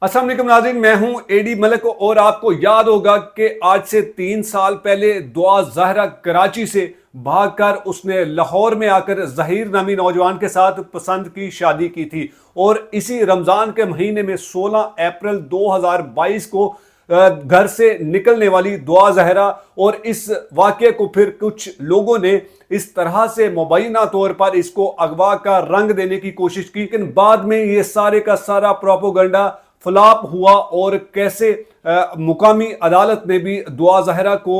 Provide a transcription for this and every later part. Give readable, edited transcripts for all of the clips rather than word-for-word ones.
अस्सलाम वालेकुम नाज़रीन, मैं हूं एडी मलिक और आपको याद होगा कि आज से 3 साल पहले दुआ ज़हरा कराची से भागकर उसने लाहौर में आकर ज़हीर नामी नौजवान के साथ पसंद की शादी की थी। और इसी रमज़ान के महीने में 16 अप्रैल 2022 को घर से निकलने वाली दुआ ज़हरा, और इस वाक़े को फिर कुछ लोगों ने इस तरह से मुबैना तौर पर इसको अगवा का रंग देने की कोशिश की, लेकिन बाद में ये सारे का सारा प्रोपोगंडा फ्लॉप हुआ और कैसे मुकामी अदालत ने भी दुआ ज़हरा को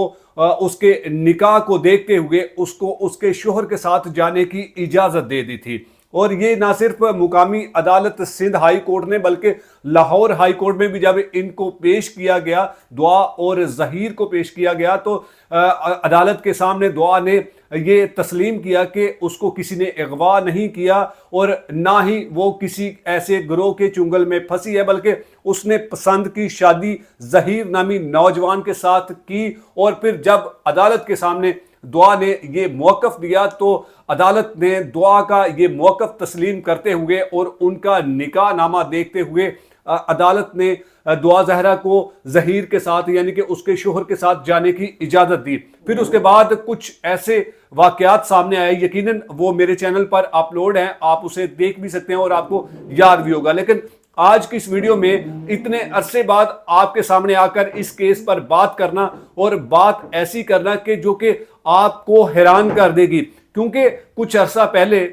उसके निकाह को देखते हुए उसको उसके शोहर के साथ जाने की इजाज़त दे दी थी। और ये ना सिर्फ मुकामी अदालत सिंध हाई कोर्ट ने बल्कि लाहौर हाई कोर्ट में भी जब इनको पेश किया गया, दुआ और ज़हीर को पेश किया गया, तो अदालत के सामने दुआ ने ये तस्लीम किया कि उसको किसी ने अगवा नहीं किया और ना ही वो किसी ऐसे गिरोह के चुंगल में फंसी है, बल्कि उसने पसंद की शादी ज़हीर नामी नौजवान के साथ की। और फिर जब अदालत के सामने दुआ ने ये मौक़िफ़ दिया तो अदालत ने दुआ का ये मौक़िफ़ तस्लीम करते हुए और उनका निकाह नामा देखते हुए अदालत ने दुआ ज़हरा को ज़हीर के साथ यानी कि उसके शोहर के साथ जाने की इजाज़त दी। फिर उसके बाद कुछ ऐसे वाक़यात सामने आए, यकीनन वो मेरे चैनल पर अपलोड हैं, आप उसे देख भी सकते हैं और आपको याद भी होगा। लेकिन आज की इस वीडियो में इतने अरसे बाद आपके सामने आकर इस केस पर बात करना, और बात ऐसी करना कि जो कि आपको हैरान कर देगी, क्योंकि कुछ अरसा पहले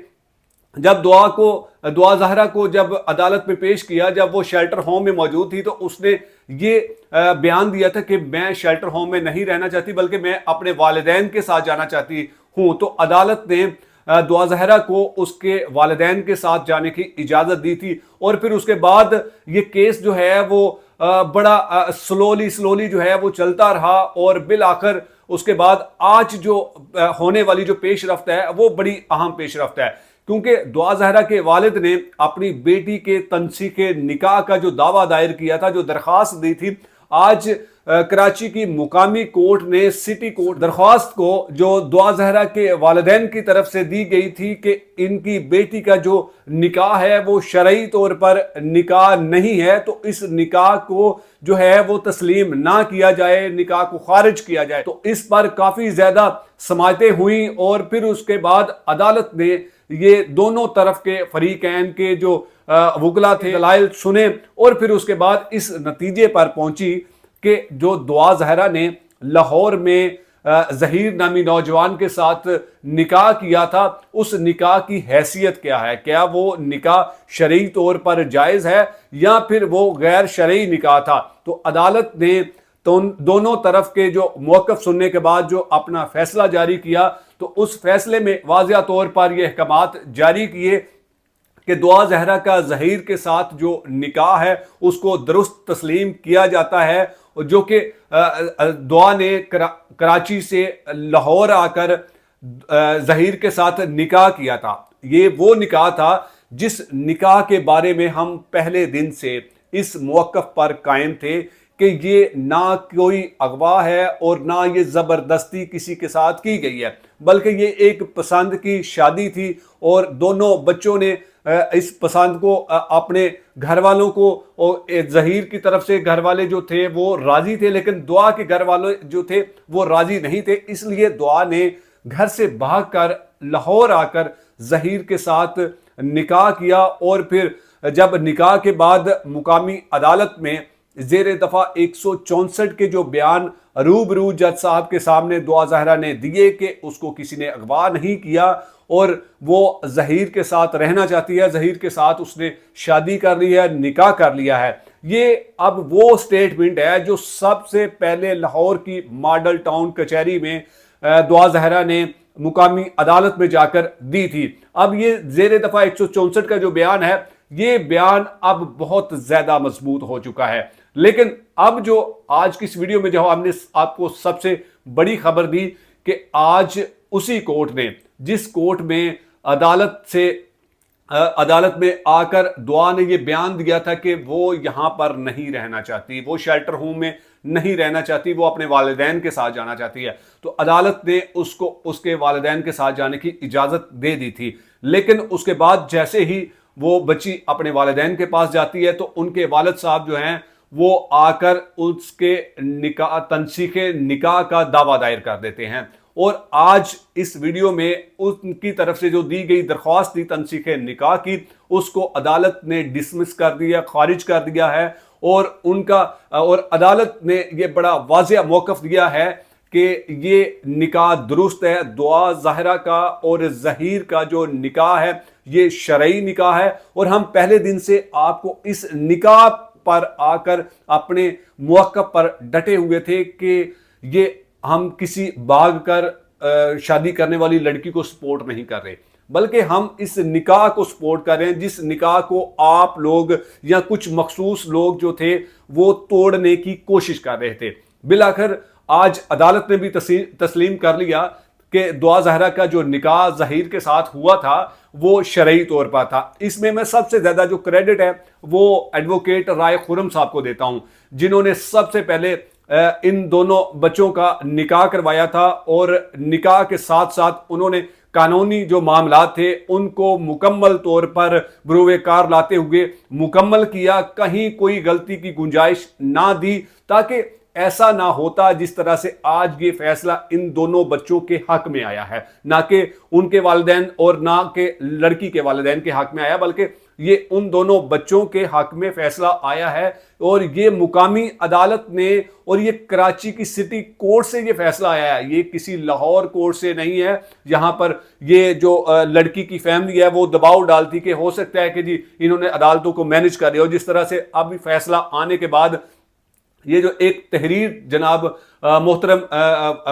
जब दुआ ज़हरा को जब अदालत में पेश किया, जब वो शेल्टर होम में मौजूद थी, तो उसने ये बयान दिया था कि मैं शेल्टर होम में नहीं रहना चाहती बल्कि मैं अपने वालिदैन के साथ जाना चाहती हूँ। तो अदालत ने दुआ ज़हरा को उसके वालिदैन के साथ जाने की इजाज़त दी थी। और फिर उसके बाद ये केस जो है वो बड़ा स्लोली जो है वो चलता रहा, और बिल आखिर उसके बाद आज जो होने वाली जो पेशरफ्त है वो बड़ी अहम पेशरफ्त है, क्योंकि दुआ ज़हरा के वालिद ने अपनी बेटी के तनसीख निकाह का जो दावा दायर किया था, जो दरख्वास्त दी थी, आज कराची की मुकामी कोर्ट ने सिटी कोर्ट दरख्वास्त को जो दुआ ज़हरा के वालिदैन की तरफ से दी गई थी कि इनकी बेटी का जो निकाह है वो शरई तौर पर निकाह नहीं है, तो इस निकाह को जो है वो तस्लीम ना किया जाए, निकाह को खारिज किया जाए। तो इस पर काफ़ी ज़्यादा समाअतें हुई और फिर उसके बाद अदालत ने ये दोनों तरफ के फरीकैन के जो वकला थे दलाइल सुने, और फिर उसके बाद इस नतीजे पर पहुंची कि जो दुआ ज़हरा ने लाहौर में ज़हीर नामी नौजवान के साथ निकाह किया था, उस निकाह की हैसियत क्या है, क्या वो निकाह शरई तौर पर जायज़ है या फिर वो गैर शरई निकाह था। तो अदालत ने तो दोनों तरफ के जो मौक़िफ़ सुनने के बाद जो अपना फैसला जारी किया, तो उस फैसले में वाज़िया तौर पर यह अहकामात जारी किए कि दुआ ज़हरा का ज़हीर के साथ जो निकाह है उसको दुरुस्त तस्लीम किया जाता है, जो कि दुआ ने कराची से लाहौर आकर ज़हीर के साथ निकाह किया था। ये वो निकाह था जिस निकाह के बारे में हम पहले दिन से इस मौक़िफ़ पर कायम थे कि ये ना कोई अगवा है और ना ये ज़बरदस्ती किसी के साथ की गई है, बल्कि ये एक पसंद की शादी थी। और दोनों बच्चों ने इस पसंद को अपने घर वालों को, और ज़हीर की तरफ से घर वाले जो थे वो राज़ी थे, लेकिन दुआ के घर वाले जो थे वो राज़ी नहीं थे। इसलिए दुआ ने घर से भागकर लाहौर आकर ज़हीर के साथ निकाह किया। और फिर जब निकाह के बाद मुकामी अदालत में ज़ेर दफ़ा 164 के जो बयान रूबरू जज साहब के सामने दुआ ज़हरा ने दिए कि उसको किसी ने अगवा नहीं किया और वो ज़हीर के साथ रहना चाहती है, ज़हीर के साथ उसने शादी कर ली है, निकाह कर लिया है, ये अब वो स्टेटमेंट है जो सबसे पहले लाहौर की मॉडल टाउन कचहरी में दुआ ज़हरा ने मुकामी अदालत में जाकर दी थी। अब ये ज़ेर दफ़ा 164 का जो बयान है, ये बयान अब बहुत ज़्यादा मजबूत हो चुका है। लेकिन अब जो आज की इस वीडियो में जो हमने आपको सबसे बड़ी खबर दी कि आज उसी कोर्ट ने, जिस कोर्ट में अदालत में आकर दुआ ने ये बयान दिया था कि वो यहाँ पर नहीं रहना चाहती, वो शेल्टर होम में नहीं रहना चाहती, वो अपने वालिदैन के साथ जाना चाहती है, तो अदालत ने उसको उसके वालिदैन के साथ जाने की इजाज़त दे दी थी। लेकिन उसके बाद जैसे ही وہ بچی اپنے والدین کے پاس جاتی ہے تو ان کے والد صاحب جو ہیں وہ آ کر اس کے تنسیخ نکاح کا دعویٰ دائر کر دیتے ہیں، اور آج اس ویڈیو میں ان کی طرف سے جو دی گئی درخواست تھی تنسیخ نکاح کی، اس کو عدالت نے ڈسمس کر دیا، خارج کر دیا ہے، اور عدالت نے یہ بڑا واضح موقف دیا ہے کہ یہ نکاح درست ہے۔ دعا زہرا کا اور ظہیر کا جو نکاح ہے یہ شرعی نکاح ہے، اور ہم پہلے دن سے آپ کو اس نکاح پر آ کر اپنے موقف پر ڈٹے ہوئے تھے کہ یہ ہم کسی بھاگ کر شادی کرنے والی لڑکی کو سپورٹ نہیں کر رہے، بلکہ ہم اس نکاح کو سپورٹ کر رہے ہیں جس نکاح کو آپ لوگ یا کچھ مخصوص لوگ جو تھے وہ توڑنے کی کوشش کر رہے تھے۔ بالآخر آج عدالت نے بھی تسلیم کر لیا کہ دعا زہرا کا جو نکاح ظہیر کے ساتھ ہوا تھا وہ شرعی طور پر تھا۔ اس میں سب سے زیادہ جو کریڈٹ ہے وہ ایڈوکیٹ رائے خرم صاحب کو دیتا ہوں، جنہوں نے سب سے پہلے ان دونوں بچوں کا نکاح کروایا تھا، اور نکاح کے ساتھ ساتھ انہوں نے قانونی جو معاملات تھے ان کو مکمل طور پر بروئے کار لاتے ہوئے مکمل کیا، کہیں کوئی غلطی کی گنجائش نہ دی، تاکہ ایسا نہ ہوتا جس طرح سے آج یہ فیصلہ ان دونوں بچوں کے حق میں آیا ہے، نہ کہ ان کے والدین اور نہ کہ لڑکی کے والدین کے حق میں آیا، بلکہ یہ ان دونوں بچوں کے حق میں فیصلہ آیا ہے، اور یہ مقامی عدالت نے اور یہ کراچی کی سٹی کورٹ سے یہ فیصلہ آیا ہے، یہ کسی لاہور کورٹ سے نہیں ہے۔ یہاں پر یہ جو لڑکی کی فیملی ہے وہ دباؤ ڈالتی کہ ہو سکتا ہے کہ جی انہوں نے عدالتوں کو مینج کر دیا، اور جس طرح سے اب فیصلہ آنے کے بعد یہ جو ایک تحریر جناب محترم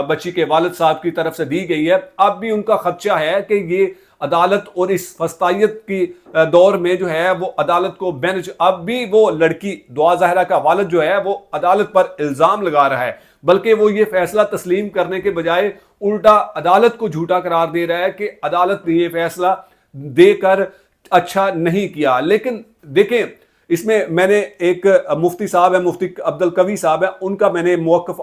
بچی کے والد صاحب کی طرف سے دی گئی ہے، اب بھی ان کا خدشہ ہے کہ یہ عدالت اور اس فسطائیت کی دور میں جو ہے وہ عدالت کو مینج، اب بھی وہ لڑکی دعا زہرا کا والد جو ہے وہ عدالت پر الزام لگا رہا ہے، بلکہ وہ یہ فیصلہ تسلیم کرنے کے بجائے الٹا عدالت کو جھوٹا قرار دے رہا ہے کہ عدالت نے یہ فیصلہ دے کر اچھا نہیں کیا۔ لیکن دیکھیں، اس میں نے ایک مفتی صاحب ہیں، مفتی عبد القوی صاحب ہیں، ان کا میں نے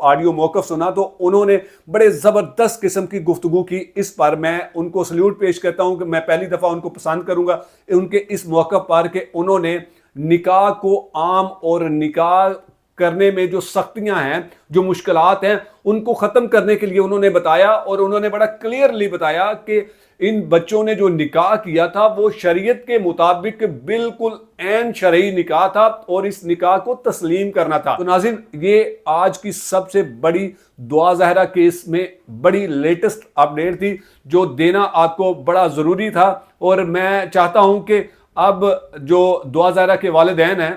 آڈیو موقف سنا تو انہوں نے بڑے زبردست قسم کی گفتگو کی۔ اس پر میں ان کو سلیوٹ پیش کرتا ہوں کہ میں پہلی دفعہ ان کو پسند کروں گا ان کے اس موقف پر کہ انہوں نے نکاح کو عام اور نکاح کرنے میں جو سختیاں ہیں، جو مشکلات ہیں، ان کو ختم کرنے کے لیے انہوں نے بتایا، اور انہوں نے بڑا کلیئرلی بتایا کہ ان بچوں نے جو نکاح کیا تھا وہ شریعت کے مطابق بالکل عین شرعی نکاح تھا، اور اس نکاح کو تسلیم کرنا تھا۔ تو ناظرین، یہ آج کی سب سے بڑی دعا زہرا کیس میں بڑی لیٹسٹ اپڈیٹ تھی جو دینا آپ کو بڑا ضروری تھا، اور میں چاہتا ہوں کہ اب جو دعا زہرا کے والدین ہیں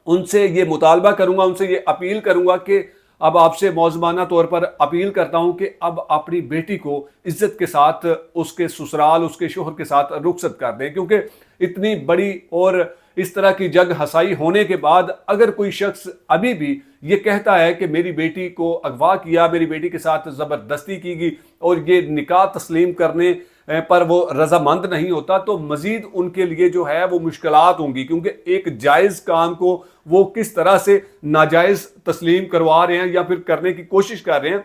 ان سے یہ مطالبہ کروں گا، ان سے یہ اپیل کروں گا کہ اب آپ سے معزمانہ طور پر اپیل کرتا ہوں کہ اب اپنی بیٹی کو عزت کے ساتھ اس کے سسرال، اس کے شوہر کے ساتھ رخصت کر دیں، کیونکہ اتنی بڑی اور اس طرح کی جگ ہسائی ہونے کے بعد اگر کوئی شخص ابھی بھی یہ کہتا ہے کہ میری بیٹی کو اغوا کیا، میری بیٹی کے ساتھ زبردستی کی گئی، اور یہ نکاح تسلیم کرنے پر وہ رضامند نہیں ہوتا، تو مزید ان کے لیے جو ہے وہ مشکلات ہوں گی، کیونکہ ایک جائز کام کو وہ کس طرح سے ناجائز تسلیم کروا رہے ہیں یا پھر کرنے کی کوشش کر رہے ہیں۔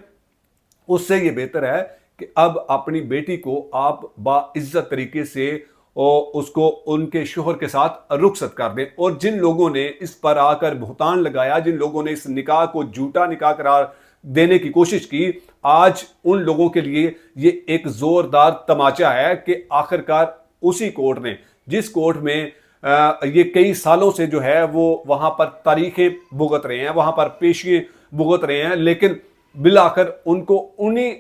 اس سے یہ بہتر ہے کہ اب اپنی بیٹی کو آپ باعزت طریقے سے اس کو ان کے شوہر کے ساتھ رخصت کر دیں، اور جن لوگوں نے اس پر آ کر بہتان لگایا، جن لوگوں نے اس نکاح کو جھوٹا نکاح قرار دینے کی کوشش کی، آج ان لوگوں کے لیے یہ ایک زوردار تماچا ہے کہ آخرکار اسی کورٹ نے، جس کورٹ میں یہ کئی سالوں سے جو ہے وہ وہاں پر تاریخیں بھگت رہے ہیں، وہاں پر پیشیاں بھگت رہے ہیں، لیکن بالآخر ان کو انہی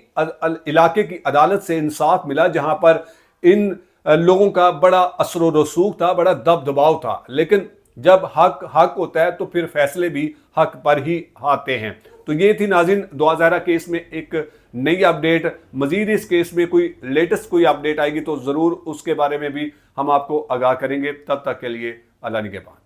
علاقے کی عدالت سے انصاف ملا جہاں پر ان لوگوں کا بڑا اثر و رسوخ تھا، بڑا دبدباؤ تھا۔ لیکن جب حق ہوتا ہے تو پھر فیصلے بھی حق پر ہی آتے ہیں۔ تو یہ تھی ناظرین دعا زہرا کیس میں ایک نئی اپڈیٹ۔ مزید اس کیس میں کوئی لیٹسٹ کوئی اپڈیٹ آئے گی تو ضرور اس کے بارے میں بھی ہم آپ کو آگاہ کریں گے۔ تب تک کے لیے اللہ نگہبان۔